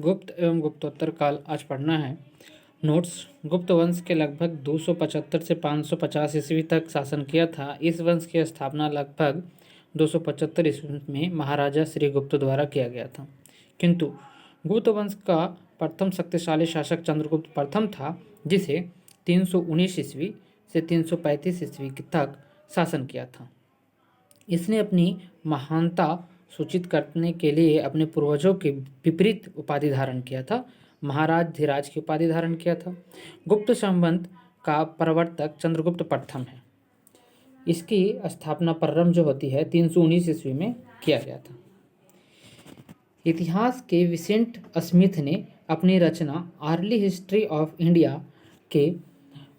गुप्त एवं गुप्तोत्तर काल आज पढ़ना है। नोट्स। गुप्त वंश के लगभग 275 से 550 ईस्वी तक शासन किया था। इस वंश की स्थापना लगभग 275 ईस्वी में महाराजा श्रीगुप्त द्वारा किया गया था, किंतु गुप्त वंश का प्रथम शक्तिशाली शासक चंद्रगुप्त प्रथम था, जिसे 319 ईस्वी से 335 ईस्वी तक शासन किया था। इसने अपनी महानता सूचित करने के लिए अपने पूर्वजों के विपरीत उपाधि धारण किया था। महाराज धीराज की उपाधि धारण किया था। गुप्त संबंध का प्रवर्तक चंद्रगुप्त प्रथम है। इसकी स्थापना प्रारंभ जो होती है 319 ईस्वी में किया गया था। इतिहास के विसेंट स्मिथ ने अपनी रचना अर्ली हिस्ट्री ऑफ इंडिया के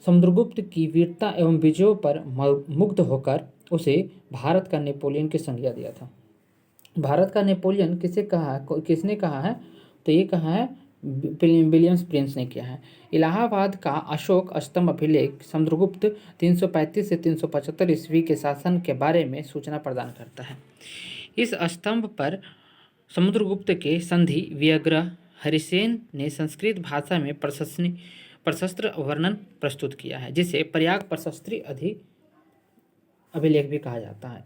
समुद्रगुप्त की वीरता एवं विजयों पर मुग्ध होकर उसे भारत का नेपोलियन की संज्ञा दिया था। भारत का नेपोलियन किसने कहा है? तो ये कहा है विलियम्स प्रिंस ने किया है। इलाहाबाद का अशोक स्तंभ अभिलेख समुद्रगुप्त 335 से 375 ईस्वी के शासन के बारे में सूचना प्रदान करता है। इस स्तंभ पर समुद्रगुप्त के संधि व्यग्रह हरिसेन ने संस्कृत भाषा में प्रशस्त्र वर्णन प्रस्तुत किया है, जिसे प्रयाग प्रशस्त्री अभिलेख भी कहा जाता है।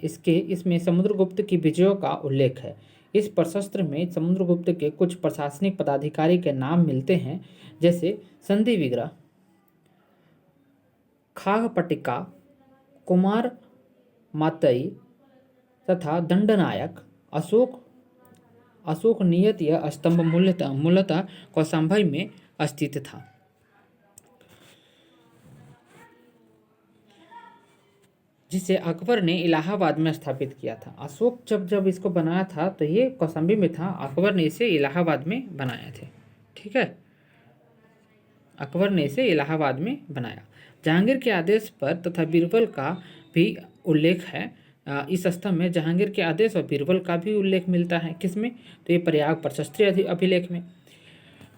इसमें समुद्रगुप्त की विजयों का उल्लेख है। इस प्रशस्त्र में समुद्रगुप्त के कुछ प्रशासनिक पदाधिकारी के नाम मिलते हैं, जैसे संधि विग्रह, खाघपट्टिका, कुमार मातई तथा दंडनायक। अशोक नियत यह स्तंभ मूलतः कौशाम्बी में स्थित था। जिसे अकबर ने इलाहाबाद में स्थापित किया था। अशोक जब इसको बनाया था तो ये कौशाम्बी में था, अकबर ने इसे इलाहाबाद में बनाए थे। ठीक है, अकबर ने इसे इलाहाबाद में बनाया। जहांगीर के आदेश पर तथा बीरबल का भी उल्लेख है। इस स्तंभ में जहांगीर के आदेश और बीरबल का भी उल्लेख मिलता है। किसमें? तो ये प्रयाग प्रशस्त्री अभिलेख में।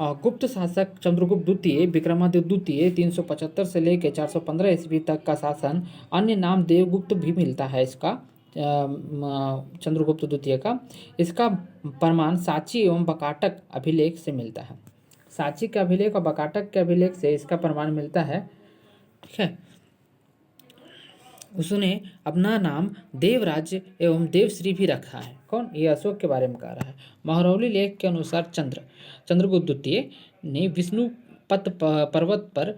गुप्त शासक चंद्रगुप्त द्वितीय विक्रमादित्य द्वितीय 375 से लेकर 415 ईस्वी तक का शासन, अन्य नाम देवगुप्त भी मिलता है इसका, चंद्रगुप्त द्वितीय का। इसका प्रमाण साची एवं बकाटक अभिलेख से मिलता है। साची के अभिलेख और बकाटक के अभिलेख से इसका प्रमाण मिलता है। ठीक है, उसने अपना नाम देवराज एवं देवश्री भी रखा है। कौन? ये अशोक के बारे में कह रहा है। महरौली लेख के अनुसार चंद्रगुप्त द्वितीय ने विष्णुपद पर्वत पर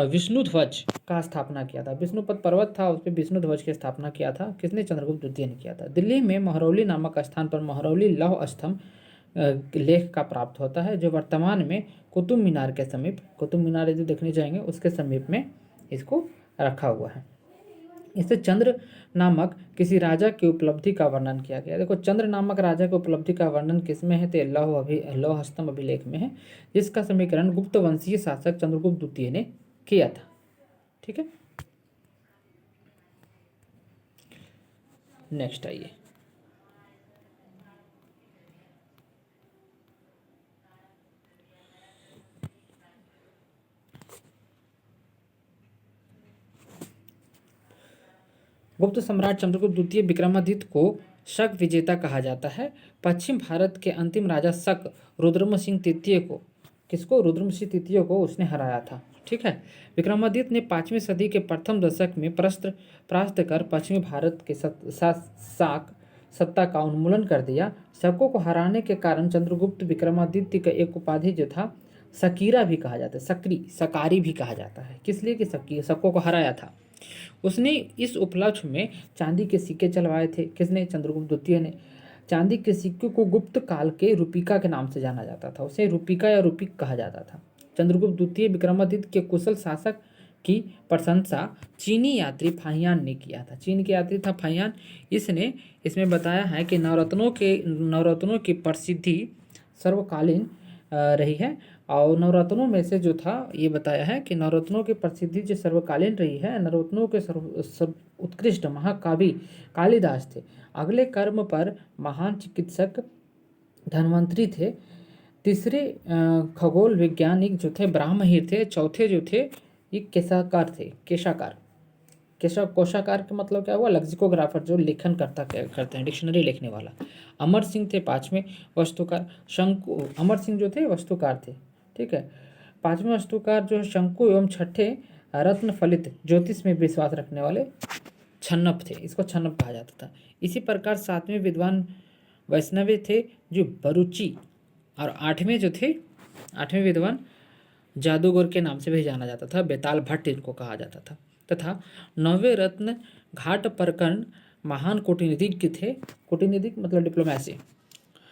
विष्णुध्वज का स्थापना किया था। विष्णुपद पर्वत था, उस पर विष्णुध्वज की स्थापना किया था। किसने? चंद्रगुप्त द्वितीय ने किया था। दिल्ली में महरौली नामक स्थान पर महरौली लौह स्तंभ लेख का प्राप्त होता है, जो वर्तमान में कुतुब मीनार के समीप, कुतुब मीनार यदि देखने जाएंगे उसके समीप में इसको रखा हुआ है। इससे चंद्र नामक किसी राजा की उपलब्धि का वर्णन किया गया। देखो, चंद्र नामक राजा की उपलब्धि का वर्णन किसमें है? तो लौह स्तंभ अभिलेख में है, जिसका समीकरण गुप्त वंशीय शासक चंद्रगुप्त द्वितीय ने किया था। ठीक है, नेक्स्ट आइए। गुप्त सम्राट चंद्रगुप्त द्वितीय विक्रमादित्य को शक विजेता कहा जाता है। पश्चिम भारत के अंतिम राजा शक रुद्रमसिंह तृतीय को, किसको? रुद्रमसिंह तृतीय को उसने हराया था। ठीक है, विक्रमादित्य ने 5वीं सदी के प्रथम दशक में परास्त कर पश्चिमी भारत के शाक सत्ता का उन्मूलन कर दिया। शकों को हराने के कारण चंद्रगुप्त विक्रमादित्य का एक उपाधि जो था सकीरा भी कहा जाता है, सकारी भी कहा जाता है। किस लिए? कि शकों को हराया था। उसने इस उपलक्ष्य में चांदी के सिक्के चलवाए थे। किसने? चंद्रगुप्त द्वितीय ने। चांदी के सिक्के को गुप्त काल के रूपिका के नाम से जाना जाता था। उसे रूपिका या रूपिक कहा जाता था। चंद्रगुप्त द्वितीय विक्रमादित्य के कुशल शासक की प्रशंसा चीनी यात्री फाहियान ने किया था। चीन के यात्री था फाहियान। इसने इसमें बताया है कि नवरत्नों की प्रसिद्धि सर्वकालीन रही है, और नवरत्नों में से जो था ये बताया है कि नवरत्नों की प्रसिद्धि जो सर्वकालीन रही है। नवरत्नों के उत्कृष्ट महाकवि कालिदास थे। अगले कर्म पर महान चिकित्सक धन्वंतरी थे। तीसरे खगोल वैज्ञानिक जो थे ब्राह्महीर थे। चौथे जो थे ये केशाकार थे। कोशाकार का मतलब क्या हुआ, लेक्सिकोग्राफर, जो लेखन करते हैं, डिक्शनरी लिखने वाला। अमर सिंह थे पाँचवें वास्तुकार। शंकु, अमर सिंह जो थे वास्तुकार थे, ठीक है। पाँचवें वास्तुकार जो शंकु एवं छठे रत्न फलित ज्योतिष में विश्वास रखने वाले छन्नप थे, इसको छन्नप कहा जाता था। इसी प्रकार सातवें विद्वान वैष्णवी थे जो बरुचि, और आठवें विद्वान जादूगर के नाम से भी जाना जाता था, बेताल भट्ट इनको कहा जाता था। तथा नौवें रत्न घाट परकर्ण महान कूटनीतिज्ञ थे। कूटनीतिज्ञ मतलब डिप्लोमेसी।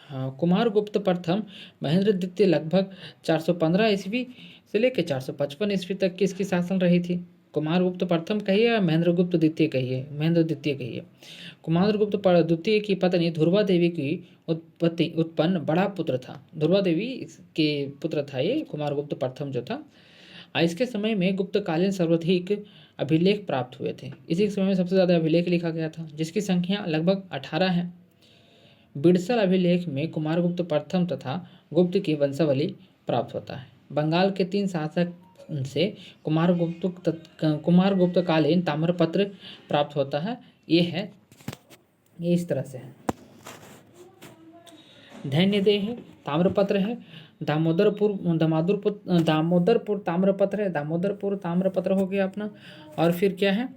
कुमारगुप्त प्रथम महेंद्र द्वितीय लगभग 415 ईस्वी से लेकर 455 ईस्वी तक की इसकी शासन रही थी। कुमारगुप्त प्रथम कहिए या महेंद्र द्वितीय कहिए। कुमारगुप्त द्वितीय की पत्नी ध्रुवा देवी की उत्पन्न बड़ा पुत्र था। ध्रुवा देवी के पुत्र था ये कुमारगुप्त प्रथम जो था। इसके समय में गुप्तकालीन सर्वाधिक अभिलेख प्राप्त हुए थे। इसी समय में सबसे ज़्यादा अभिलेख लिखा गया था, जिसकी संख्या लगभग 18 है। बिड़सल अभिलेख में कुमारगुप्त प्रथम तथा गुप्त की वंशावली प्राप्त होता है। बंगाल के 3 शासक से कुमारगुप्त कालीन ताम्रपत्र प्राप्त होता है। ये इस तरह से है। धैन्यदेह है, ताम्रपत्र है, दामोदरपुर ताम्रपत्र है, दामोदरपुर ताम्रपत्र हो गया अपना। और फिर क्या है,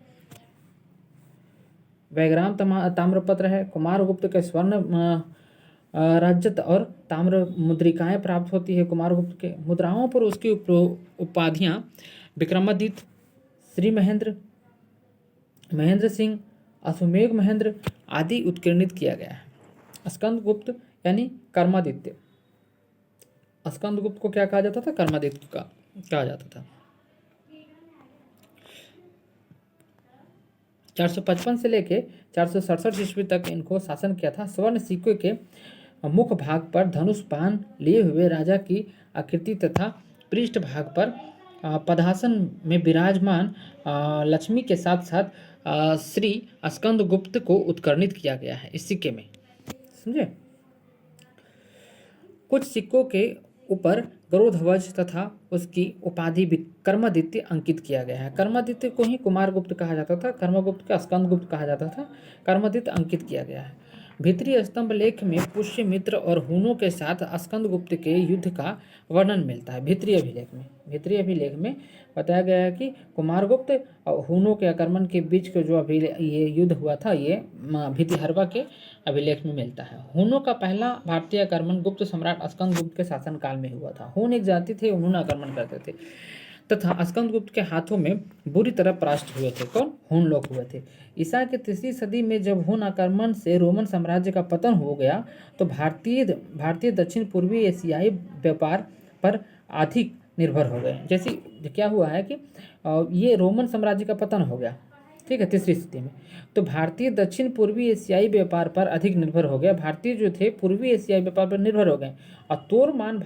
वैग्राम ताम्रपत्र है। कुमारगुप्त के स्वर्ण रजत और ताम्र मुद्रिकाएं प्राप्त होती है। कुमारगुप्त के मुद्राओं पर उसकी उपाधियां विक्रमादित्य, श्री महेंद्र सिंह, अश्वमेघ महेंद्र आदि उत्कीर्णित किया गया है। स्कंदगुप्त यानी कर्मादित्य, स्कंदगुप्त को क्या कहा जाता था, कर्मादित्य का कहा जाता था। 455 से लेके 467 ईस्वी तक इनको शासन किया था। स्वर्ण सिक्के के मुख भाग पर धनुष बाण लिए हुए राजा की आकृति तथा पृष्ठ भाग पर पद्मासन में विराजमान लक्ष्मी के साथ साथ श्री स्कंदगुप्त को उत्कीर्णित किया गया है इस सिक्के में, समझे। कुछ सिक्कों के ऊपर गरुड़ध्वज तथा उसकी उपाधि कर्मादित्य अंकित किया गया है। कर्मादित्य को ही कुमारगुप्त कहा जाता था, कर्मगुप्त का स्कंदगुप्त कहा जाता था। कर्मादित्य अंकित किया गया है। भीतरी स्तंभ लेख में पुष्यमित्र और हूनों के साथ स्कंदगुप्त के युद्ध का वर्णन मिलता है। भीतरी अभिलेख में बताया गया है कि कुमारगुप्त और हूनों के आक्रमण के बीच का जो ये युद्ध हुआ था, ये भितिहरवा के अभिलेख में मिलता है। हूनों का पहला भारतीय आक्रमण गुप्त सम्राट स्कंदगुप्त के शासनकाल में हुआ था। हून एक जाति थे, उन्होंने आक्रमण करते थे तथा स्कंदगुप्त के हाथों में बुरी तरह परास्त हुए थे। कौन? हून लोग हुए थे। ईसा के 3वीं सदी में जब हून आक्रमण से रोमन साम्राज्य का पतन हो गया तो भारतीय दक्षिण पूर्वी एशियाई व्यापार पर अधिक निर्भर हो गए। जैसे क्या हुआ है कि ये रोमन साम्राज्य का पतन हो गया, ठीक है, 3वीं सदी में, तो भारतीय दक्षिण पूर्वी एशियाई व्यापार पर अधिक निर्भर हो गया। भारतीय जो थे पूर्वी एशियाई व्यापार पर निर्भर हो गए और तोरमान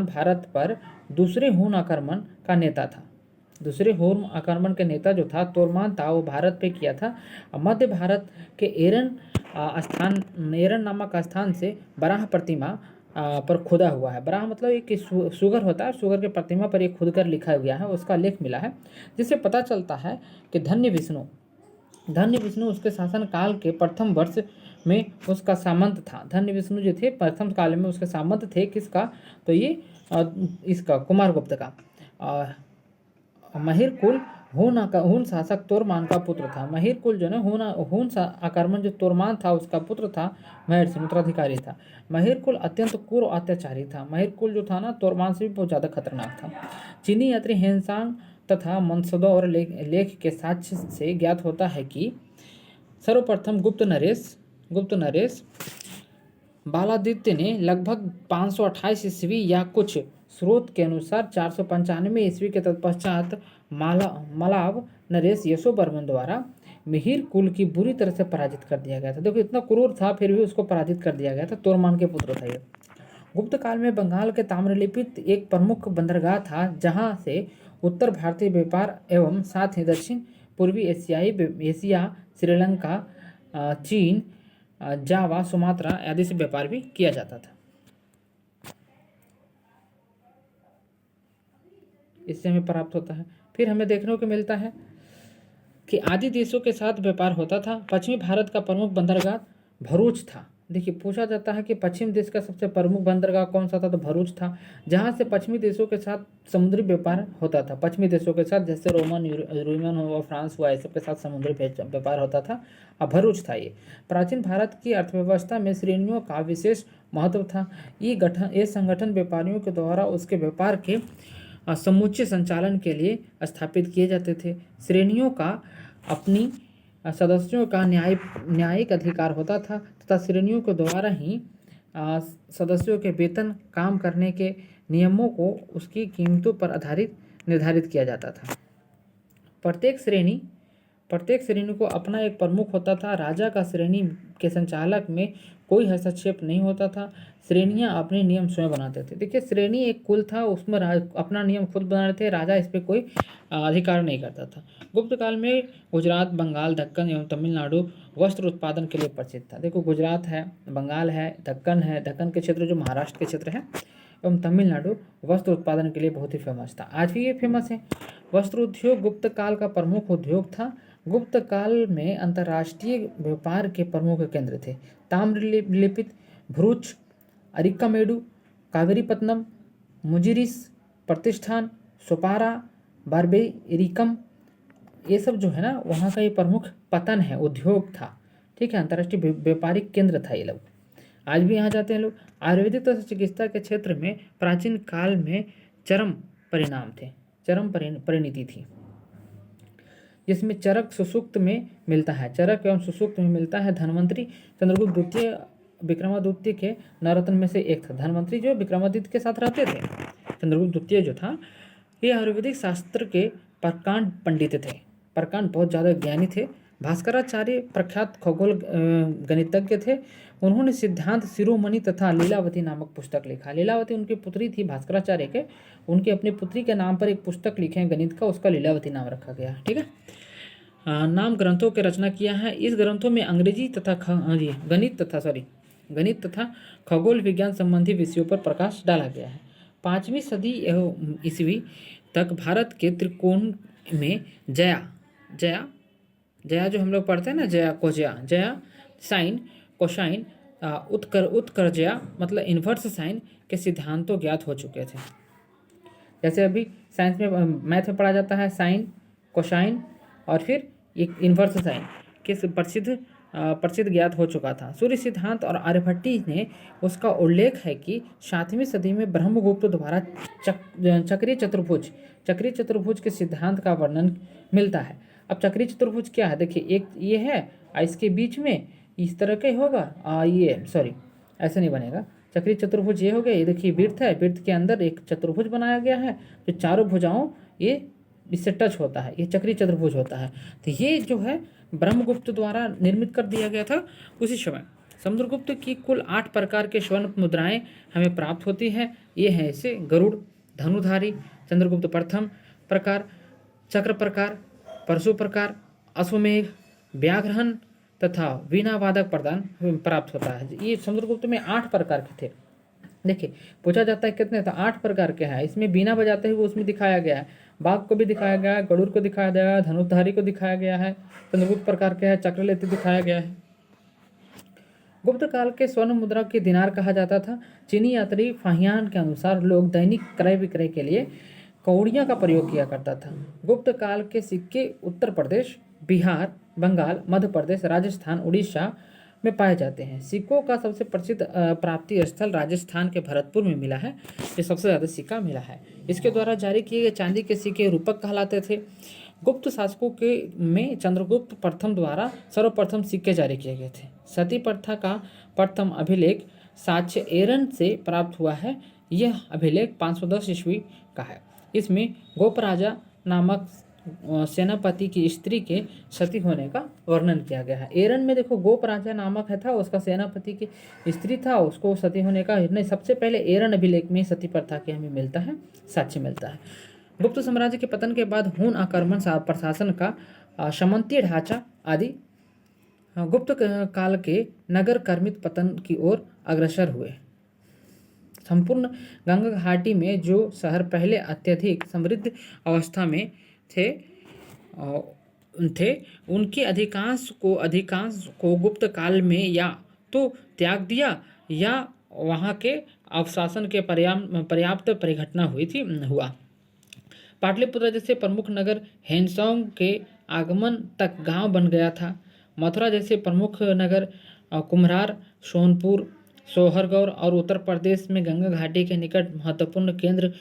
भारत पर दूसरे हून आक्रमण का नेता था। दूसरे हून आक्रमण के नेता जो था तोरमान था, वो भारत पे किया था। मध्य भारत के एरन नामक स्थान से बराह प्रतिमा पर खुदा हुआ है। बराह मतलब एक सुगर होता है, सुगर के प्रतिमा पर एक खुद कर लिखा गया है, उसका लेख मिला है, जिससे पता चलता है कि धन्य विष्णु उसके शासन काल के प्रथम वर्ष में उसका सामंत था। धन्य विष्णु जो थे प्रथम काल में उसके सामंत थे। किसका? तो ये इसका कुमारगुप्त का। महिर कुल हून शासक तोरमान का पुत्र था। महिर कुल जो है हून आक्रमण जो तोरमान था उसका पुत्र था, महिर सिंह उत्तराधिकारी था। महिर कुल अत्यंत क्रूर अत्याचारी था। महिर कुल जो था ना तोरमान से भी बहुत ज़्यादा खतरनाक था। चीनी यात्री हेनसांग तथा मंसदो और लेख के साक्ष्य से ज्ञात होता है कि सर्वप्रथम गुप्त नरेश बालादित्य ने लगभग 528 ईस्वी या कुछ स्रोत के अनुसार 495 ईस्वी के तत्पश्चात मलाव नरेश यशोवर्मन द्वारा मिहिर कुल की बुरी तरह से पराजित कर दिया गया था। देखो इतना क्रूर था, फिर भी उसको पराजित कर दिया गया था। तोरमान के पुत्र था ये। गुप्त काल में बंगाल के ताम्रलिपित एक प्रमुख बंदरगाह था, जहां से उत्तर भारतीय व्यापार एवं साथ ही दक्षिण पूर्वी एशिया, श्रीलंका, चीन, जावा, सुमात्रा आदि से व्यापार भी किया जाता था। इससे हमें प्राप्त होता है। फिर हमें देखने को मिलता है कि आदि देशों के साथ व्यापार होता था। पश्चिमी भारत का प्रमुख बंदरगाह भरूच था। देखिए, पूछा जाता है कि पश्चिम देश का सबसे प्रमुख बंदरगाह कौन सा था, तो भरूच था, जहाँ से पश्चिमी देशों के साथ समुद्री व्यापार होता था। पश्चिमी देशों के साथ, जैसे रोमन हुआ, फ्रांस हुआ, इस सब के साथ समुद्री व्यापार होता था, अब भरूच था ये। प्राचीन भारत की अर्थव्यवस्था में श्रेणियों का विशेष महत्व था। ये संगठन व्यापारियों के द्वारा उसके व्यापार के समुचित संचालन के लिए स्थापित किए जाते थे। श्रेणियों का अपनी सदस्यों का न्यायिक अधिकार होता था तथा श्रेणियों के द्वारा ही सदस्यों के वेतन, काम करने के नियमों को उसकी कीमतों पर आधारित निर्धारित किया जाता था। प्रत्येक श्रेणी को अपना एक प्रमुख होता था। राजा का श्रेणी के संचालक में कोई हस्तक्षेप नहीं होता था। श्रेणियां अपने नियम स्वयं बनाते थे। देखिए, श्रेणी एक कुल था, उसमें अपना नियम खुद बना रहे थे, राजा इस पर कोई अधिकार नहीं करता था। गुप्त काल में गुजरात, बंगाल, दक्कन एवं तमिलनाडु वस्त्र उत्पादन के लिए प्रसिद्ध था। देखो, गुजरात है, बंगाल है, दक्कन के क्षेत्र जो महाराष्ट्र के क्षेत्र है, एवं तमिलनाडु वस्त्र उत्पादन के लिए बहुत ही फेमस था। आज भी ये फेमस है। वस्त्र उद्योग गुप्त काल का प्रमुख उद्योग था। गुप्त काल में अंतर्राष्ट्रीय व्यापार के प्रमुख केंद्र थे। ताम्रलिप्त, भरूच, अरिक्कामेडु, कावेरीपत्तनम, मुजिरिस प्रतिष्ठान, सोपारा, बार्बेरिकम, ये सब जो है ना, वहाँ का ये प्रमुख पतन है, उद्योग था। ठीक है, अंतर्राष्ट्रीय व्यापारिक केंद्र था ये लोग। आज भी यहाँ जाते हैं लोग। आयुर्वेदिक तथा चिकित्सा के क्षेत्र में प्राचीन काल में चरम परिणति थी, जिसमें चरक सुसूक्त में मिलता है। चरक एवं सुसूक्त में मिलता है। धन्वंतरी चंद्रगुप्त द्वितीय विक्रमादित्य के नवरत्न में से एक था। धन्वंतरी जो विक्रमादित्य के साथ रहते थे, चंद्रगुप्त द्वितीय जो था, ये आयुर्वेदिक शास्त्र के प्रकांड पंडित थे। प्रकांड बहुत ज़्यादा ज्ञानी थे। भास्कराचार्य प्रख्यात खगोल गणितज्ञ थे। उन्होंने सिद्धांत शिरोमणि तथा लीलावती नामक पुस्तक लिखा। लीलावती उनकी पुत्री थी भास्कराचार्य के। उनकी अपनी पुत्री के नाम पर एक पुस्तक लिखे हैं गणित का, उसका लीलावती नाम रखा गया। ठीक है, नाम ग्रंथों की रचना किया है। इस ग्रंथों में अंग्रेजी तथा गणित तथा खगोल विज्ञान संबंधी विषयों पर प्रकाश डाला गया है। 5वीं सदी ईस्वी तक भारत के त्रिकोण में जया जो हम लोग पढ़ते हैं ना, जया साइन, कोसाइन, उत्कर्जया मतलब इन्वर्स साइन के सिद्धांतों ज्ञात हो चुके थे। जैसे अभी साइंस में, मैथ में पढ़ा जाता है साइन, कोसाइन और फिर एक इन्वर्स साइन के प्रसिद्ध ज्ञात हो चुका था। सूर्य सिद्धांत और आर्यभट्टी ने उसका उल्लेख है कि 7वीं सदी में ब्रह्मगुप्त द्वारा चक्रीय चतुर्भुज के सिद्धांत का वर्णन मिलता है। अब चक्रीय चतुर्भुज क्या है, देखिए, एक ये है, इसके बीच में इस तरह का होगा, ये सॉरी ऐसे नहीं बनेगा। चक्रीय चतुर्भुज ये हो गया, ये देखिए वृत्त है, वृत्त के अंदर एक चतुर्भुज बनाया गया है जो चारों भुजाओं ये इससे टच होता है, ये चक्रीय चतुर्भुज होता है। तो ये जो है ब्रह्मगुप्त द्वारा निर्मित कर दिया गया था उसी समय। समुद्रगुप्त की कुल 8 प्रकार के स्वर्ण मुद्राएं हमें प्राप्त होती हैं। ये हैं ऐसे: गरुड़, धनुधारी, चंद्रगुप्त प्रथम प्रकार, चक्र प्रकार, परशु प्रकार, अश्वमेघ, व्याघ्रहण तथा वीणावादक प्रदान प्राप्त होता है। ये समुद्रगुप्त में 8 प्रकार के थे। देखिए, पूछा जाता है कितने, तो 8 प्रकार के हैं। इसमें बीना बजाते हुए उसमें दिखाया गया है, बाघ को भी दिखाया गया है, गरुड़ को दिखाया गया है, धनुधारी को दिखाया गया है, चंद्रगुप्त प्रकार के है, चक्रलेती दिखाया गया है। गुप्त काल के स्वर्ण मुद्रा के दिनार कहा जाता था। चीनी यात्री फाहियान के अनुसार लोग दैनिक क्रय विक्रय के लिए कौड़ियाँ का प्रयोग किया करता था। गुप्त काल के सिक्के उत्तर प्रदेश, बिहार, बंगाल, मध्य प्रदेश, राजस्थान, उड़ीसा में पाए जाते हैं। सिक्कों का सबसे प्रसिद्ध प्राप्ति स्थल राजस्थान के भरतपुर में मिला है। ये सबसे ज़्यादा सिक्का मिला है। इसके द्वारा जारी किए गए चांदी के सिक्के रूपक कहलाते थे। गुप्त शासकों में चंद्रगुप्त प्रथम द्वारा सर्वप्रथम सिक्के जारी किए गए थे। सती प्रथा का प्रथम अभिलेख साक्ष्य एरन से प्राप्त हुआ है। यह अभिलेख 510 ईस्वी का है। इसमें गोपराजा नामक सेनापति की स्त्री के सती होने का वर्णन किया गया है। एरन में देखो, गोपराजा नामक है था, उसका सेनापति की स्त्री था, उसको सती होने का नहीं, सबसे पहले एरन अभिलेख में सती प्रथा के हमें मिलता है, साक्ष्य मिलता है। गुप्त साम्राज्य के पतन के बाद हून आक्रमण, प्रशासन का सामंतीय ढांचा आदि गुप्त काल के नगर कर्मित पतन की ओर अग्रसर हुए। संपूर्ण गंगा घाटी में जो शहर पहले अत्यधिक समृद्ध अवस्था में थे, थे, उनके अधिकांश को गुप्त काल में या तो त्याग दिया या वहाँ के अवशासन के पर्याप्त परिघटना हुआ। पाटलिपुत्र जैसे प्रमुख नगर हैनसोंग के आगमन तक गांव बन गया था। मथुरा जैसे प्रमुख नगर कुम्हरार, सोनपुर, सोहरगौर और उत्तर प्रदेश में गंगा घाटी के निकट महत्वपूर्ण केंद्र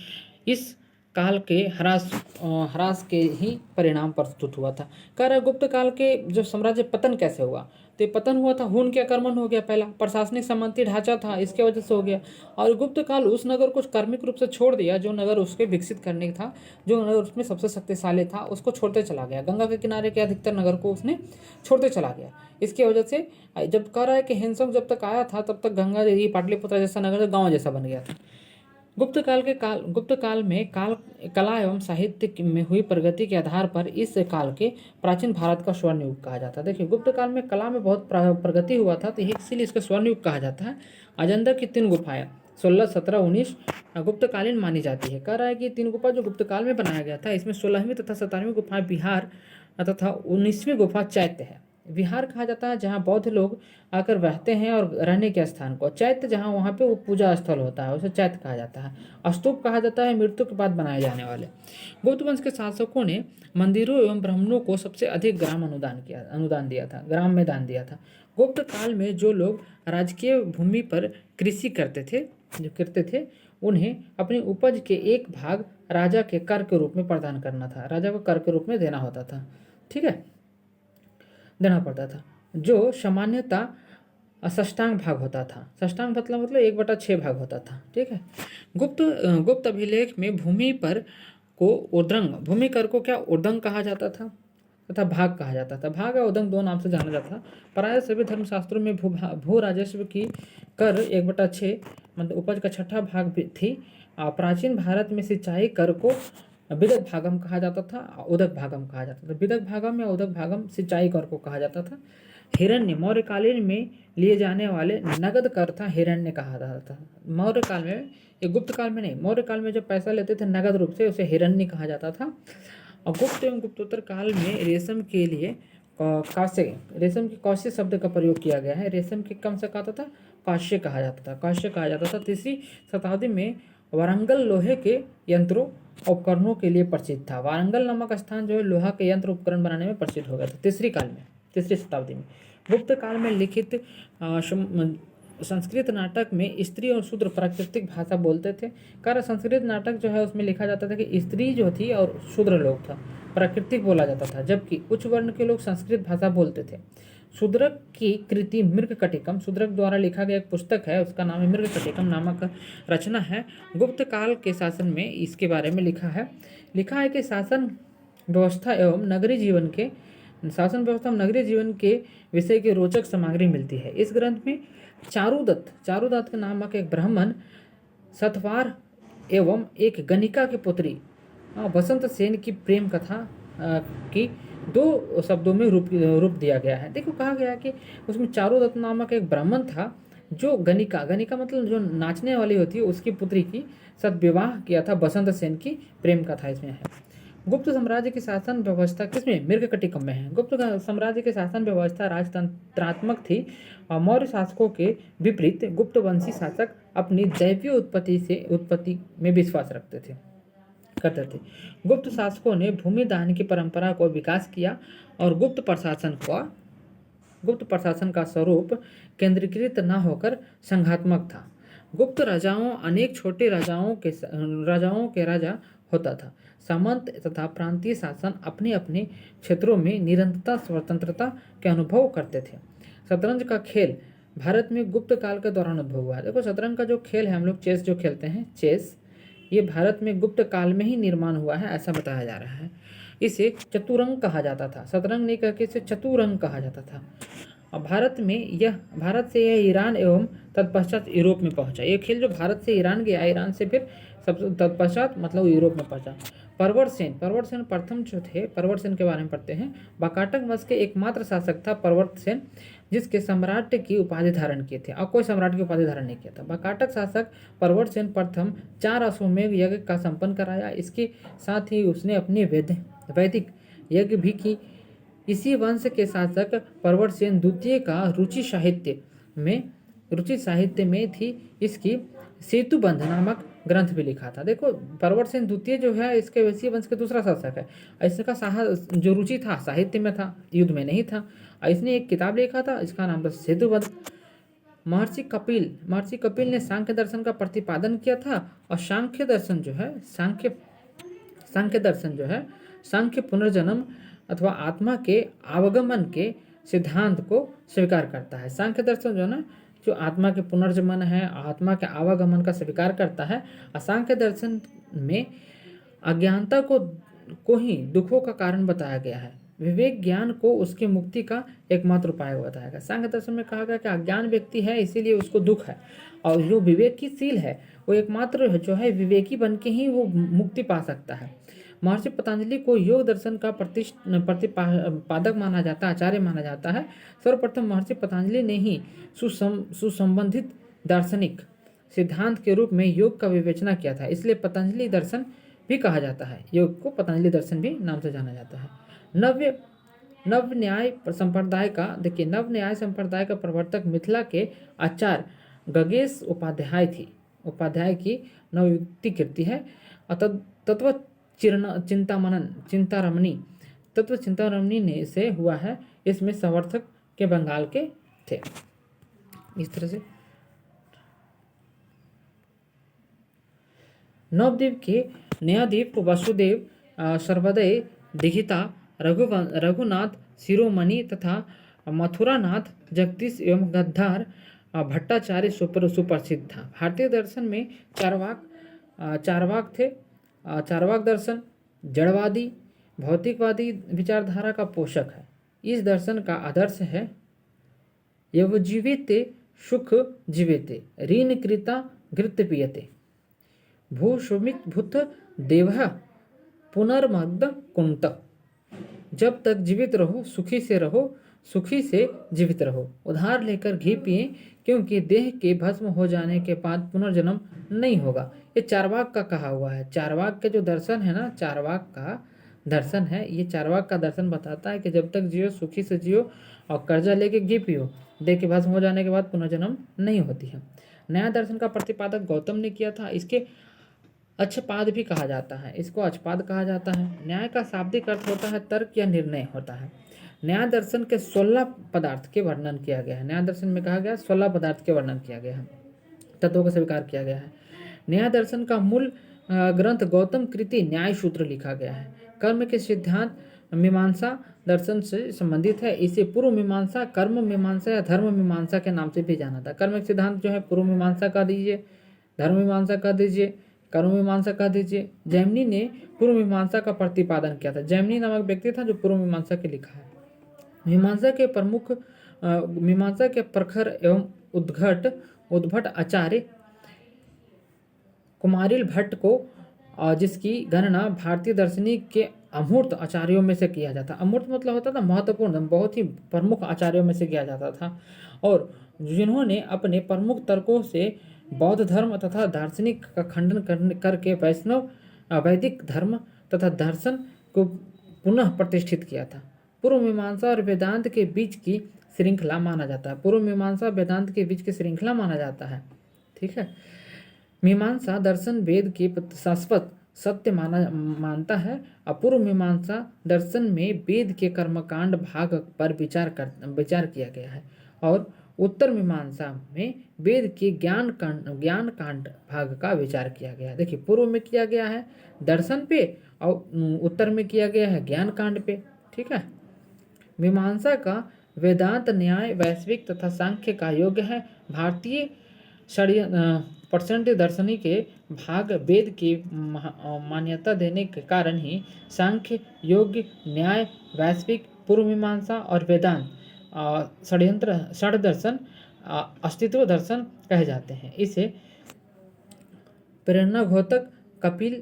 इस काल के ह्रास के ही परिणाम प्रस्तुत हुआ था। कह रहा गुप्त काल के जो साम्राज्य पतन कैसे हुआ, तो ये पतन हुआ था, हुन के आक्रमण हो गया, पहला प्रशासनिक सम्मति ढांचा था, इसके वजह से हो गया। और गुप्त काल उस नगर को कार्मिक रूप से छोड़ दिया जो नगर उसके विकसित करने था, जो नगर उसमें सबसे शक्तिशाली था, उसको छोड़ते चला गया। गंगा के किनारे के अधिकतर नगर को उसने छोड़ते चला गया। इसकी वजह से जब कह रहा है कि हैनसोंग जब तक आया था तब तक गंगा ये पाटलिपुत्र जैसा नगर गाँव जैसा बन गया था। गुप्त काल में कला एवं साहित्य में हुई प्रगति के आधार पर इस काल के प्राचीन भारत का स्वर्ण युग कहा जाता है। देखिए गुप्त काल में कला में बहुत प्रगति हुआ था, तो इसीलिए इसका स्वर्ण युग कहा जाता है। अजंता की 3 गुफाएं 16, 17, 19 गुप्तकालीन मानी जाती है। कह रहा है कि 3 गुफा जो गुप्त काल में बनाया गया था, इसमें 16वीं तथा 17वीं गुफाएं बिहार तथा 19वीं गुफा चैत्य है। विहार कहा जाता है जहाँ बौद्ध लोग आकर रहते हैं और रहने के स्थान को। चैत्य जहाँ वहाँ पे वो पूजा स्थल होता है, उसे चैत्य कहा जाता है। स्तूप कहा जाता है मृत्यु के बाद बनाए जाने वाले। गुप्त वंश के शासकों ने मंदिरों एवं ब्राह्मणों को सबसे अधिक अनुदान दिया था, ग्राम में दान दिया था। गुप्त काल में जो लोग राजकीय भूमि पर कृषि करते थे उन्हें अपनी उपज के एक भाग राजा के कर के रूप में प्रदान करना था, राजा को कर के रूप में देना होता था, ठीक है, देना पड़ता था, जो सामान्यतः षष्टांग भाग होता था। षष्टांग मतलब 1/6 भाग होता था, ठीक है। गुप्त अभिलेख में भूमि कर को क्या ऊर्ध्वंग कहा जाता था तथा भाग कहा जाता था। भाग और ऊर्ध्वंग 2 नाम से जाना जाता था। प्राय सभी धर्मशास्त्रों में भू राजस्व की कर 1/6 मतलब उपज का 6ठा भाग भी थी। प्राचीन भारत में सिंचाई कर को विदक भागम कहा जाता था, उदक भागम कहा जाता था। विदक भागम या उदक भागम सिंचाई कर को कहा जाता था। हिरण्य मौर्यकालीन में लिए जाने वाले नगद कर था, हिरण्य कहा जाता था। मौर्य काल में, ये गुप्त काल में नहीं, मौर्य काल में जब पैसा लेते थे नगद रूप से, उसे हिरण्य कहा जाता था। और गुप्त एवं गुप्तोत्तर काल में रेशम की कौशे शब्द का प्रयोग किया गया है। रेशम के कम से कहता था काश्य कहा जाता था। 3वीं शताब्दी में वारंगल लोहे के यंत्रों उपकरणों के लिए प्रसिद्ध था। वारंगल नामक स्थान जो है लोहा के यंत्र उपकरण बनाने में प्रसिद्ध हो गया था 3री शताब्दी में। गुप्त काल में लिखित संस्कृत नाटक में स्त्री और शूद्र प्राकृतिक भाषा बोलते थे। कारण संस्कृत नाटक जो है उसमें लिखा जाता था कि स्त्री जो थी और शूद्र लोग था, प्राकृतिक बोला जाता था, जबकि उच्च वर्ण के लोग संस्कृत भाषा बोलते थे। शूद्रक की कृति मृगकटिकम, शूद्रक द्वारा लिखा गया एक पुस्तक है, उसका नाम है मृगकटिकम नामक रचना है। गुप्त काल के शासन में इसके बारे में लिखा है कि शासन व्यवस्था एवं नगरीय जीवन के विषय की रोचक सामग्री मिलती है। इस ग्रंथ में चारुदत्त नामक एक ब्राह्मण सतवार एवं एक गणिका की पुत्री बसंत सेन की प्रेम कथा की 2 शब्दों में रूप दिया गया है। देखो कहा गया कि उसमें चारुदत्त नामक एक ब्राह्मण था जो गणिका मतलब जो नाचने वाली होती है उसकी पुत्री की सद्विवाह किया था, बसंत सेन की प्रेम कथा इसमें है। गुप्त साम्राज्य की शासन व्यवस्था किसमें? मृगकटिकम में है। गुप्त साम्राज्य की शासन व्यवस्था राजतंत्रात्मक थी और मौर्य शासकों के विपरीत गुप्तवंशी शासक अपनी दैवीय उत्पत्ति में विश्वास करते थे। गुप्त शासकों ने भूमि दान की परंपरा को विकास किया और गुप्त प्रशासन का स्वरूप केंद्रीकृत न होकर संघात्मक था। गुप्त राजाओं अनेक छोटे राजाओं के राजा होता था। सामंत तथा प्रांतीय शासन अपने अपने क्षेत्रों में निरंतरता स्वतंत्रता के अनुभव करते थे। शतरंज का खेल भारत में गुप्त काल के दौरान उद्भव हुआ है। देखो शतरंज का जो खेल है, हम लोग चेस जो खेलते हैं, चेस, ये भारत में गुप्त काल में ही निर्माण हुआ है ऐसा बताया जा रहा है। इसे चतुरंग कहा जाता था, शतरंग नहीं कहकर इसे चतुरंग कहा जाता था। और भारत से यह ईरान एवं तत्पश्चात यूरोप में पहुंचा। ये खेल जो भारत से ईरान गया, ईरान से फिर सब तत्पश्चात मतलब यूरोप में पहुंचा। परवर सेन प्रथम जो थे, परवर सेन के बारे में पढ़ते हैं। वाकाटक वंश के एकमात्र शासक था परवर सेन, जिसके सम्राट की उपाधि धारण किए थे और कोई सम्राट की उपाधि धारण नहीं किया था। वाकाटक शासक परवर सेन प्रथम 4 अश्वमेध यज्ञ का संपन्न कराया। इसके साथ ही उसने अपनी वैदिक यज्ञ भी की इसी वंश के शासक प्रवरसेन द्वितीय का रुचि साहित्य में थी। इसकी सेतुबंध नामक ग्रंथ भी लिखा था। देखो, प्रवरसेन द्वितीय जो है इसके वैसी वंश के दूसरा शासक है। इसका जो रुचि था साहित्य में था, युद्ध में नहीं था। इसने एक किताब लिखा था, इसका नाम था सेतुबंध। महर्षि कपिल ने सांख्य दर्शन का प्रतिपादन किया था। और सांख्य दर्शन जो है सांख्य पुनर्जन्म अथवा आत्मा के आवागमन के सिद्धांत को स्वीकार करता है। सांख्य दर्शन जो है ना, जो आत्मा के पुनर्जन्म है, आत्मा के आवागमन का स्वीकार करता है। सांख्य दर्शन में अज्ञानता को ही दुखों का कारण बताया गया है। विवेक ज्ञान को उसकी मुक्ति का एकमात्र उपाय बताया गया। सांख्य दर्शन में कहा गया कि अज्ञान व्यक्ति है, इसीलिए उसको दुख है, और जो विवेकीशील है वो एकमात्र जो है विवेकी बन के ही वो मुक्ति पा सकता है। महर्षि पतंजलि को योग दर्शन का प्रतिपादक माना जाता है, आचार्य माना जाता है। सर्वप्रथम महर्षि पतंजलि ने ही सुसंबंधित दार्शनिक सिद्धांत के रूप में योग का विवेचना किया था, इसलिए पतंजलि दर्शन भी कहा जाता है। योग को पतंजलि दर्शन भी नाम से जाना जाता है। नव न्याय संप्रदाय का प्रवर्तक मिथिला के आचार्य गगेश उपाध्याय की नवयुक्ति कृति है। तत्व चिंतामणि ने से हुआ है। इसमें समर्थक के बंगाल के थे। इस तरह से नवद्वीप के न्यायद्वीप वसुदेव सर्वोदय दिघिता रघुनाथ शिरोमणि तथा मथुरानाथ जगदीश एवं गद्धार भट्टाचार्य सुप्रसिद्ध था। भारतीय दर्शन में चारवाक थे। चारवाक दर्शन जड़वादी भौतिकवादी विचारधारा का पोषक है। इस दर्शन का आदर्श है यवजीवेते सुख जीवेते ऋण कृता घृत पीयते भूषुमित भूत देवः पुनर्मद कुंत। जब तक जीवित रहो सुखी से जीवित रहो, उधार लेकर घी पिए, क्योंकि देह के भस्म हो जाने के बाद पुनर्जन्म नहीं होगा। ये चारवाक का कहा हुआ है। चारवाक के जो दर्शन है ना, चारवाक का दर्शन है, ये चारवाक का दर्शन बताता है कि जब तक जियो सुखी से जियो और कर्जा लेके घी पियो, देह के भस्म हो जाने के बाद पुनर्जन्म नहीं होती है। नया दर्शन का प्रतिपादक गौतम ने किया था। इसके अच्छपाद भी कहा जाता है, इसको अच्छपाद कहा जाता है। न्याय का शाब्दिक अर्थ होता है तर्क या निर्णय होता है। न्याय दर्शन के 16 पदार्थ के वर्णन किया गया है। न्याय दर्शन में कहा गया 16 पदार्थ के वर्णन किया गया है, तत्वों का स्वीकार किया गया है। न्याय दर्शन का मूल ग्रंथ गौतम कृति न्याय सूत्र लिखा गया है। कर्म के सिद्धांत मीमांसा दर्शन से संबंधित है। इसे पूर्व मीमांसा, कर्म मीमांसा या धर्म मीमांसा के नाम से भी जाना था। कर्म के सिद्धांत जो है पूर्व मीमांसा कह दीजिए, धर्म मीमांसा कह दीजिए, कर्म मीमांसा कह दीजिए। जैमिनी ने पूर्व मीमांसा का प्रतिपादन किया था। जैमिनी नामक व्यक्ति था जो पूर्व मीमांसा के लिखा है। मीमांसा के प्रखर एवं उद्भट आचार्य कुमारिल भट्ट को, जिसकी गणना भारतीय दार्शनिक के अमूर्त आचार्यों में से किया जाता। अमूर्त मतलब होता था महत्वपूर्ण, बहुत ही प्रमुख आचार्यों में से किया जाता था, और जिन्होंने अपने प्रमुख तर्कों से बौद्ध धर्म तथा दार्शनिक का खंडन करके वैदिक धर्म तथा दर्शन को पुनः प्रतिष्ठित किया था। पूर्व मीमांसा और वेदांत के बीच की श्रृंखला माना जाता है। पूर्व मीमांसा वेदांत के बीच की श्रृंखला माना जाता है। ठीक है। मीमांसा दर्शन वेद के शाश्वत सत्य मानता है। अपूर्व मीमांसा दर्शन में वेद के कर्मकांड भाग पर विचार किया गया है, और उत्तर मीमांसा में वेद के ज्ञान कांड भाग का विचार किया गया है। देखिए, पूर्व में किया गया है दर्शन पे और उत्तर में किया गया है ज्ञान कांड पे। ठीक है। मीमांसा का वेदांत, न्याय, वैश्विक तथा सांख्य का योग है। भारतीय दार्शनिक के भाग वेद की मान्यता देने के कारण ही सांख्य, योग, न्याय, वैश्विक, पूर्व मीमांसा और वेदांत षड दर्शन अस्तित्व दर्शन कहे जाते हैं। इसे प्रेरणाघोतक कपिल,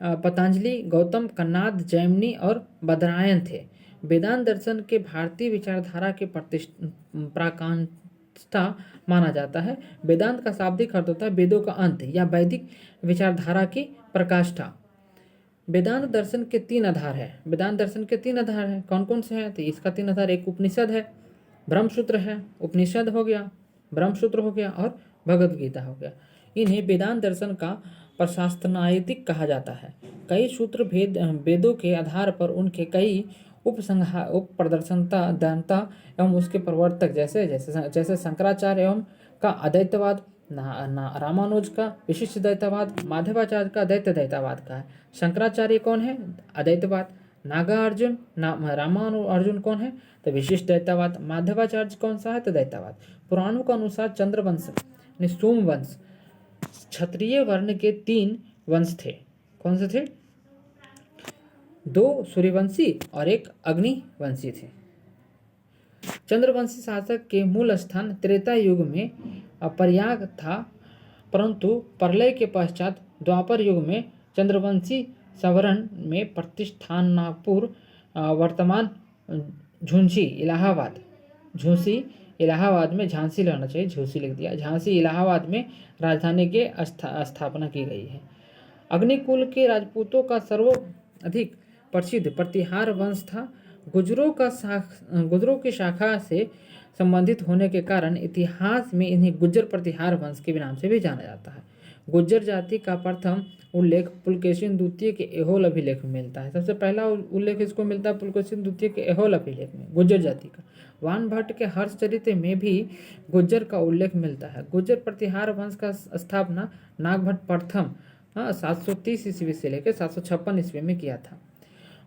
पतंजलि, गौतम, कन्नाद, जैमिनी और बदरायन थे। वेदांत दर्शन के भारतीय विचारधारा के प्राकांक्षता माना जाता है। वेदांत का शाब्दिक अर्थ होता है वेदों का अंत या वैदिक विचारधारा की प्रकाष्ठा। वेदांत दर्शन के 3 आधार है। वेदांत दर्शन के 3 आधार हैं। कौन कौन से हैं? तो इसका 3 आधार, एक उपनिषद है, ब्रह्मसूत्र है, उपनिषद हो गया, ब्रह्मसूत्र हो गया और भगवद गीता हो गया। इन्हें वेदांत दर्शन का प्रशासनायतिक कहा जाता है। कई सूत्र वेदों के आधार पर उनके कई उप प्रदर्शनता दंता एवं उसके प्रवर्तक जैसे जैसे जैसे शंकराचार्य एवं का अद्वैतवाद, रामानुज का विशिष्ट द्वैतवाद, माधवाचार्य का द्वैतवाद का है। शंकराचार्य कौन है? अद्वैतवाद। नागार्जुन रामानुजन कौन है? तो विशिष्ट द्वैतवाद। माधवाचार्य कौन सा है? तो द्वैतवाद। पुराणों के अनुसार चंद्रवंश सोमवंश क्षत्रिय वर्ण के 3 वंश थे। कौन से थे? 2 सूर्यवंशी और 1 अग्निवंशी थे। चंद्रवंशी शासक के मूल स्थान त्रेता युग में प्रयाग था, परंतु प्रलय के पश्चात द्वापर युग में चंद्रवंशी सवर्ण में प्रतिष्ठानपुर, वर्तमान झुंसी इलाहाबाद में, झांसी रहना चाहिए, झूसी लिख दिया, झांसी इलाहाबाद में राजधानी के स्थापना की गई है। अग्निकुल के राजपूतों का सर्वाधिक प्रसिद्ध प्रतिहार वंश था। गुजरों की शाखा से संबंधित होने के कारण इतिहास में इन्हें गुज्जर प्रतिहार वंश के नाम से भी जाना जाता है। गुज्जर जाति का प्रथम उल्लेख पुलकेशिन द्वितीय के एहोल अभिलेख में मिलता है। सबसे पहला उल्लेख इसको मिलता है पुलकेशिन द्वितीय के एहोल अभिलेख में, गुज्जर जाति का। वानभट्ट के हर्षचरित्र में भी गुज्जर का उल्लेख मिलता है। गुज्जर प्रतिहार वंश का स्थापना नागभट्ट प्रथम 730 ईस्वी से लेकर 756 ईस्वी में किया था।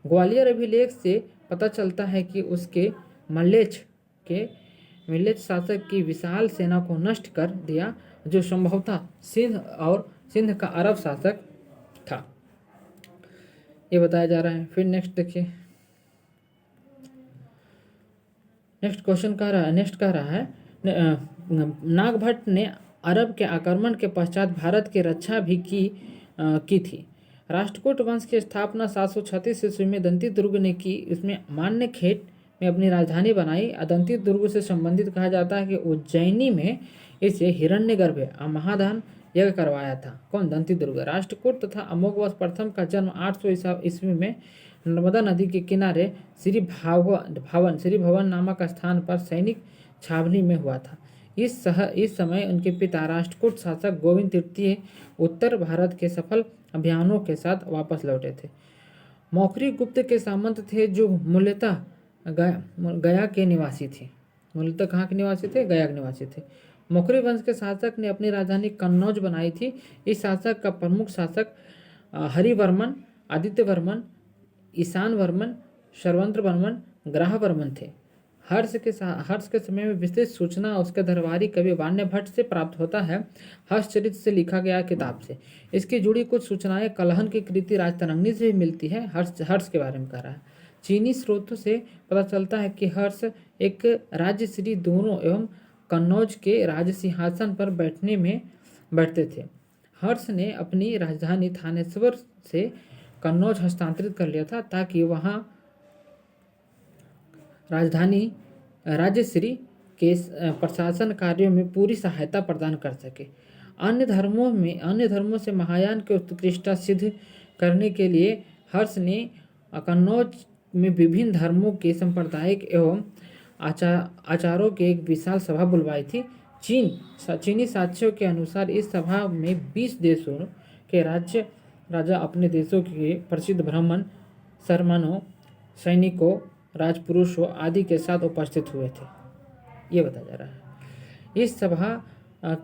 ग्वालियर अभिलेख से पता चलता है कि उसके मल्लेच शासक की विशाल सेना को नष्ट कर दिया, जो संभवतः सिंध का अरब शासक था, ये बताया जा रहा है। फिर नेक्स्ट देखिए, नेक्स्ट कह रहा है नागभट्ट ने अरब के आक्रमण के पश्चात भारत की रक्षा भी की थी। राष्ट्रकूट वंश की स्थापना 736 ईस्वी में दंती दुर्ग ने की। इसमें मान्यखेट में अपनी राजधानी बनाई। दंती दुर्ग से संबंधित कहा जाता है कि उज्जैनी में इसे हिरण्यगर्भ महादान यज्ञ करवाया था। कौन? दंती दुर्ग। राष्ट्रकूट तथा अमोघवंश प्रथम का जन्म 800 ईस्वी में नर्मदा नदी के किनारे श्री भवन नामक स्थान पर सैनिक छावनी में हुआ था। इस समय उनके पिता राष्ट्रकूट शासक गोविंद तृतीय उत्तर भारत के सफल अभियानों के साथ वापस लौटे थे। मौखरी गुप्त के सामंत थे, जो मूलतः गया के निवासी थे। मूलतः कहाँ के निवासी थे? गया के निवासी थे। मौखरी वंश के शासक ने अपनी राजधानी कन्नौज बनाई थी। इस शासक का प्रमुख शासक हरिवर्मन, आदित्य वर्मन, ईशान वर्मन, शरवंत्र वर्मन, ग्राह वर्मन थे। हर्ष के समय में विस्तृत सूचना उसके दरबारी कवि वाण्यभट्ट से प्राप्त होता है, हर्षचरित्र से लिखा गया किताब से। इसकी जुड़ी कुछ सूचनाएं कलहन की कृति राजतरंगिणी से भी मिलती है। हर्ष के बारे में कह रहा है। चीनी स्रोतों से पता चलता है कि हर्ष एक राजश्री दोनों एवं कन्नौज के राज सिंहासन पर बैठते थे। हर्ष ने अपनी राजधानी थानेश्वर से कन्नौज हस्तांतरित कर लिया था, ताकि वहां राजधानी राजश्री के प्रशासन कार्यों में पूरी सहायता प्रदान कर सके। अन्य धर्मों से महायान की उत्कृष्टता सिद्ध करने के लिए हर्ष ने कन्नौज में विभिन्न धर्मों के सांप्रदायिक एवं आचारों की एक विशाल सभा बुलवाई थी। चीनी साक्ष्यों के अनुसार इस सभा में 20 देशों के राजा अपने देशों के प्रसिद्ध ब्राह्मण, शर्मनों, सैनिकों, राजपुरुषों आदि के साथ उपस्थित हुए थे, ये बताया जा रहा है। इस सभा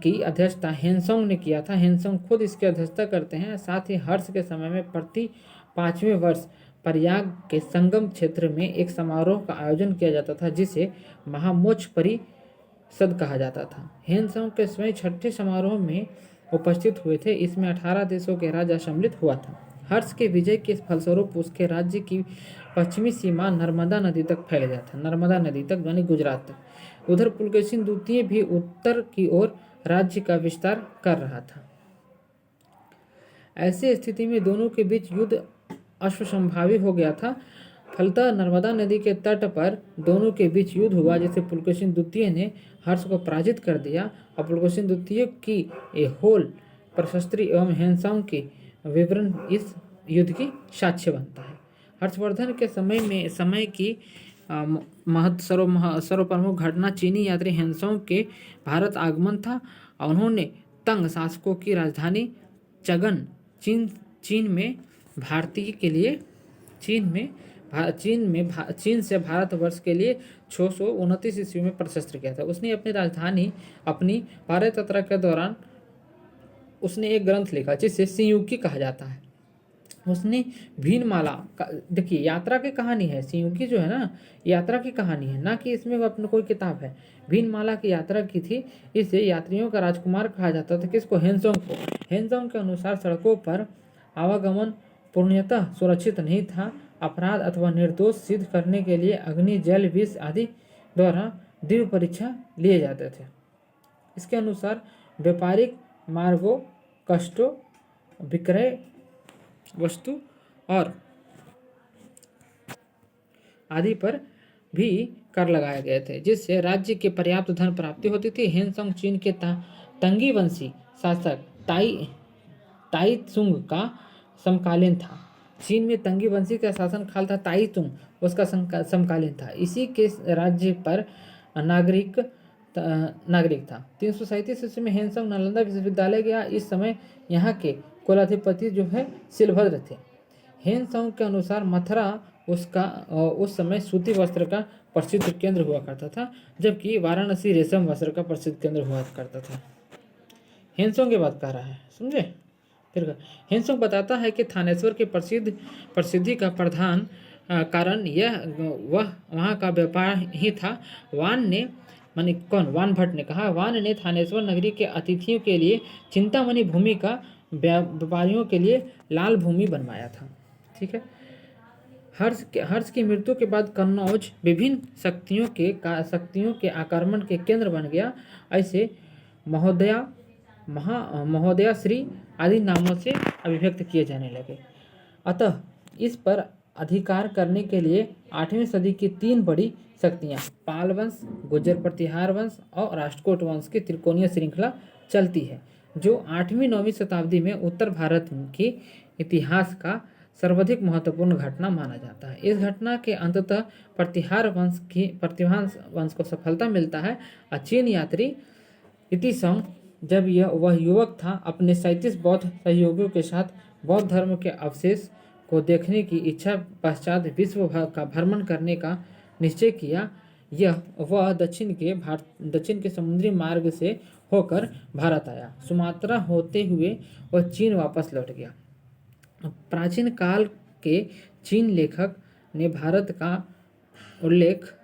की अध्यक्षता हेनसोंग ने किया था। हेनसोंग खुद इसकी अध्यक्षता करते हैं। साथ ही हर्ष के समय में प्रति 5वें वर्ष प्रयाग के संगम क्षेत्र में एक समारोह का आयोजन किया जाता था, जिसे महामोक्ष परिषद कहा जाता था। हेनसोंग के स्वयं 6ठे समारोह में उपस्थित हुए थे। इसमें 18 देशों के राजा सम्मिलित हुआ था। हर्ष के विजय के फलस्वरूप उसके राज्य की पश्चिमी सीमा नर्मदा नदी तक फैल गया था। नर्मदा नदी तक यानी गुजरात तक। उधर पुलकेशिन द्वितीय भी उत्तर की ओर राज्य का विस्तार कर रहा था। ऐसी स्थिति में दोनों के बीच युद्ध अश्वसंभावी हो गया था। फलतः नर्मदा नदी के तट पर दोनों के बीच युद्ध हुआ, जिसे पुलकेशिन द्वितीय ने हर्ष को पराजित कर दिया और पुलकेशिन द्वितीय की एहोल प्रशस्त्री एवं हेनसोंग की विवरण इस युद्ध की साक्ष्य बनता है। हर्षवर्धन के समय की सर्वप्रमुख घटना चीनी यात्री हेनसोंग के भारत आगमन था। उन्होंने तंग शासकों की राजधानी चगन चीन में भारतीय के लिए चीन से भारतवर्ष के लिए 629 ईस्वी में प्रशस्त्र किया था। उसने अपनी राजधानी अपनी भारत यात्रा के दौरान उसने एक ग्रंथ लिखा जिसे संयुक्ति कहा जाता है। उसने भीनमाला देखिए यात्रा की कहानी है, संयुक्ति जो है ना यात्रा की कहानी है, ना कि इसमें अपने कोई किताब है। भीनमाला की यात्रा की थी। इसे यात्रियों का राजकुमार कहा जाता था। किसको? हेनसोंग को। हेनसोंग के अनुसार सड़कों पर आवागमन पूर्णतः सुरक्षित नहीं था। अपराध अथवा निर्दोष सिद्ध करने के लिए अग्नि, जल, विष आदि द्वारा दृढ़ परीक्षा लिए जाते थे। इसके अनुसार व्यापारिक मार्गों, कष्टों, विक्रय वस्तु और आदि पर भी कर लगाए गए थे, जिससे राज्य के पर्याप्त धन प्राप्ति होती थी। हेनसोंग चीन के तंगी वंशी शासक ताई चुंग का समकालीन था। चीन में तंगी वंशी का शासन काल था ताई चुंग, उसका समकालीन था। इसी के राज्य पर नागरिक था। 337 ईस्वी में हेनसोंग नालंदा विश्वविद्यालय गया। इस समय यहाँ के कुलाधिपति जो है शिलभद्र थे। हेनसोंग के अनुसार मथुरा उस समय सूती वस्त्र का प्रसिद्ध केंद्र हुआ करता था, जबकि वाराणसी रेशम वस्त्र का प्रसिद्ध केंद्र हुआ करता था। हेनसोंग के बात कह रहा है, समझे। फिर हेनसोंग बताता है कि थानेश्वर की प्रसिद्धि का प्रधान कारण वह वहाँ का व्यापार ही था। वान भट्ट ने कहा, वान ने थानेश्वर नगरी के अतिथियों के लिए चिंतामणि भूमि का व्यापारियों के लिए लाल भूमि बनवाया था। ठीक है। हर्ष की मृत्यु के बाद कन्नौज विभिन्न शक्तियों के आक्रमण के केंद्र बन गया। ऐसे महोदया श्री आदि नामों से अभिव्यक्त किए जाने लगे। अतः इस पर अधिकार करने के लिए 8वीं सदी की 3 बड़ी शक्तियां पाल वंश, गुर्जर प्रतिहार वंश और राष्ट्रकूट वंश की त्रिकोणीय श्रृंखला चलती है, जो 8वीं-9वीं शताब्दी में उत्तर भारत के इतिहास का सर्वाधिक महत्वपूर्ण घटना माना जाता है। इस घटना के अंततः प्रतिहार वंश को सफलता मिलता है। चीन यात्री इतिसोंग जब वह युवक था, अपने 37 बौद्ध सहयोगियों के साथ बौद्ध धर्म के अवशेष को देखने की इच्छा पश्चात विश्व का भ्रमण करने का निश्चय किया। वह दक्षिण के समुद्री मार्ग से होकर भारत आया। सुमात्रा होते हुए वह चीन वापस लौट गया। प्राचीन काल के चीन लेखक ने भारत का उल्लेख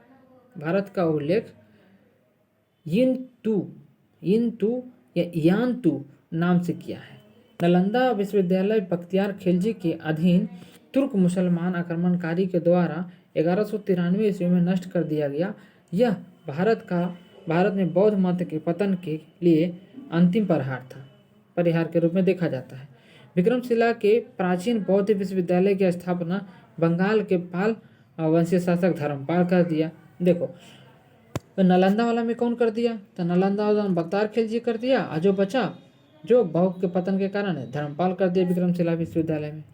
यान तू नाम से किया है। नालंदा विश्वविद्यालय बख्तियार खिलजी के अधीन तुर्क मुसलमान आक्रमणकारी के द्वारा 1193 ईस्वी में नष्ट कर दिया गया। यह भारत में बौद्ध मत के पतन के लिए अंतिम परिहार के रूप में देखा जाता है। विक्रमशिला के प्राचीन बौद्ध विश्वविद्यालय की स्थापना बंगाल के पाल वंशीय शासक धर्मपाल कर दिया। देखो तो नालंदा वाला में कौन कर दिया? तो नालंदा वाला बख्तियार खिलजी कर दिया, और जो बचा जो बौद्ध के पतन के कारण है धर्मपाल कर दिया विक्रमशिला विश्वविद्यालय में।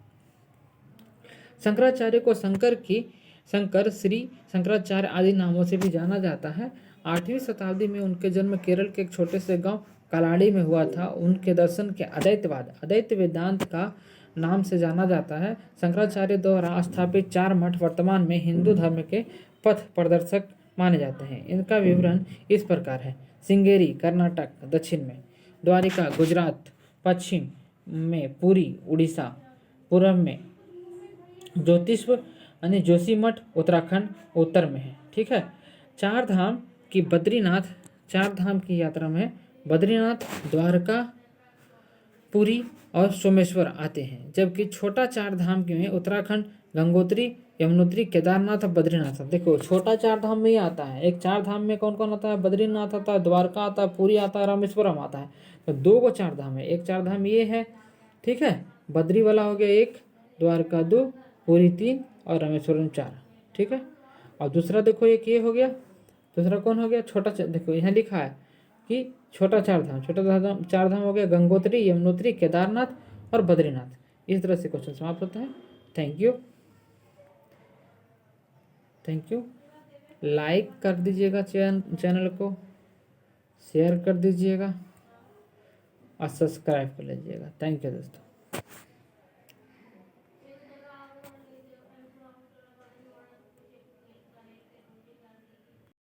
शंकराचार्य को शंकर श्री शंकराचार्य आदि नामों से भी जाना जाता है। 8वीं शताब्दी में उनके जन्म केरल के एक छोटे से गांव कलाड़ी में हुआ था। उनके दर्शन के अद्वैत वेदांत का नाम से जाना जाता है। शंकराचार्य द्वारा स्थापित 4 मठ वर्तमान में हिंदू धर्म के पथ प्रदर्शक माने जाते हैं। इनका विवरण इस प्रकार है। श्रृंगेरी कर्नाटक दक्षिण में, द्वारिका गुजरात पश्चिम में, पुरी उड़ीसा पूर्व में, जोशीमठ उत्तराखंड उत्तर में है। ठीक है। 4 धाम की यात्रा में बद्रीनाथ, द्वारका, पुरी और सोमेश्वर आते हैं, जबकि छोटा 4 धाम में उत्तराखंड गंगोत्री, यमुनोत्री, केदारनाथ और बद्रीनाथ। देखो छोटा 4 धाम में ही आता है। एक 4 धाम में कौन कौन आता है? बद्रीनाथ आता है, द्वारका आता है, पुरी आता है, रामेश्वरम आता है। तो 2 को 4 धाम है। एक 4 धाम ये है, ठीक है, बद्री वाला हो गया 1, द्वारका 2, पुरी 3 और रामेश्वरम 4। ठीक है। और दूसरा देखो एक ये हो गया, दूसरा कौन हो गया? देखो यहाँ लिखा है कि छोटा 4 धाम हो गया गंगोत्री, यमुनोत्री, केदारनाथ और बद्रीनाथ। इस तरह से क्वेश्चन समाप्त होता है। Thank you, thank you. Like कर दीजिएगा चैनल को, शेयर कर दीजिएगा और सब्सक्राइब कर लीजिएगा। थैंक यू दोस्तों।